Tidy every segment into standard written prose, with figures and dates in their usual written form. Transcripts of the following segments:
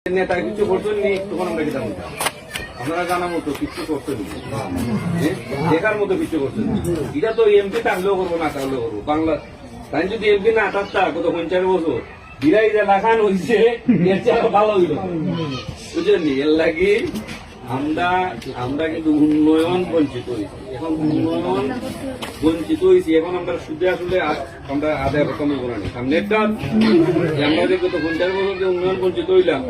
নেতা কিছু করতেন নি তখন আমরা কি জানতাম আপনারা জানা মতো কিছু করতেন দেখার মতো কিছু করতেন এটা তো এমপি থাকলেও করবো না থাকলেও করবো বাংলা তাই যদি এমপি না থাকতা কত 50 বছর বিরাই যে লাখান হয়েছে এর চেয়ে ভালো হইল বুঝলেন এর লাগি আমরা কিন্তু উন্নয়ন বঞ্চিত হয়েছি এখন উন্নয়ন বঞ্চিত হয়েছি এখন আমরা সুদে আসলে আমরা আদায় রকমের বলানি সামনে একটা আমরা যে গত 50 বছর যে উন্নয়ন বঞ্চিত হইলাম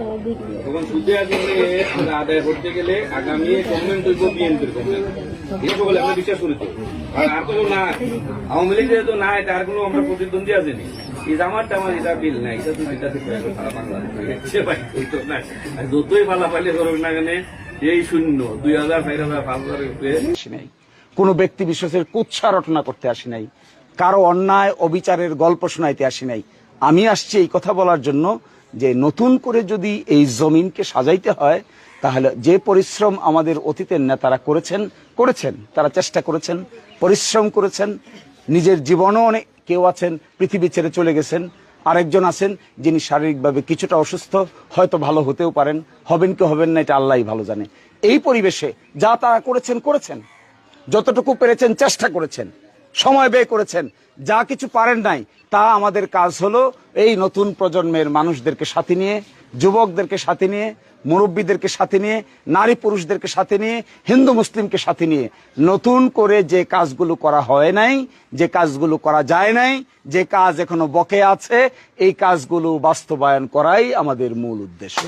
তখন সুদে আসলে আমরা আদায় করতে গেলে আগামী গভর্নমেন্ট হইব বিএনপির গভর্নমেন্ট এই সকলে আমরা বিশ্বাস করি তো আর তো না আওয়ামী লীগ যেহেতু নাই তার কোনো আমরা প্রতিদ্বন্দ্বী আসেনি এই জামার টামার এটা বিল নাই এটা তো যেটা থেকে সারা বাংলাদেশ আর যতই পালাপালি করুক না কেন এই শূন্য 2000 4000 5000 কোন ব্যক্তি বিশেষের কুৎসা রটনা করতে আসি নাই, কারো অন্যায় অবিচারের গল্প শোনাইতে আসি নাই। আমি আসছি এই কথা বলার জন্য যে নতুন করে যদি এই জমিনকে সাজাইতে হয় তাহলে যে পরিশ্রম আমাদের অতীতের নেতারা করেছেন তারা চেষ্টা করেছেন, পরিশ্রম করেছেন, নিজের জীবনও অনেক কেউ আছেন পৃথিবী ছেড়ে চলে গেছেন, আরেকজন আছেন যিনি শারীরিকভাবে কিছুটা অসুস্থ, হয়তো ভালো হতেও পারেন, হবেন কি হবেন না এটা আল্লাহই ভালো জানে। এই পরিবেশে যা তারা করেছেন যতটুকু পেরেছেন চেষ্টা করেছেন, সময় ব্যয় করেছেন, যা কিছু পারেন নাই তা আমাদের কাজ হলো এই নতুন প্রজন্মের মানুষদেরকে সাথে নিয়ে, যুবকদেরকে সাথে নিয়ে, মুরব্বীদেরকে সাথে নিয়ে, নারী পুরুষদেরকে সাথে নিয়ে, হিন্দু মুসলিমকে সাথে নিয়ে নতুন করে যে কাজগুলো করা হয় নাই, যে কাজগুলো করা যায় নাই, যে কাজ এখনো বকে আছে এই কাজগুলো বাস্তবায়ন করাই আমাদের মূল উদ্দেশ্য।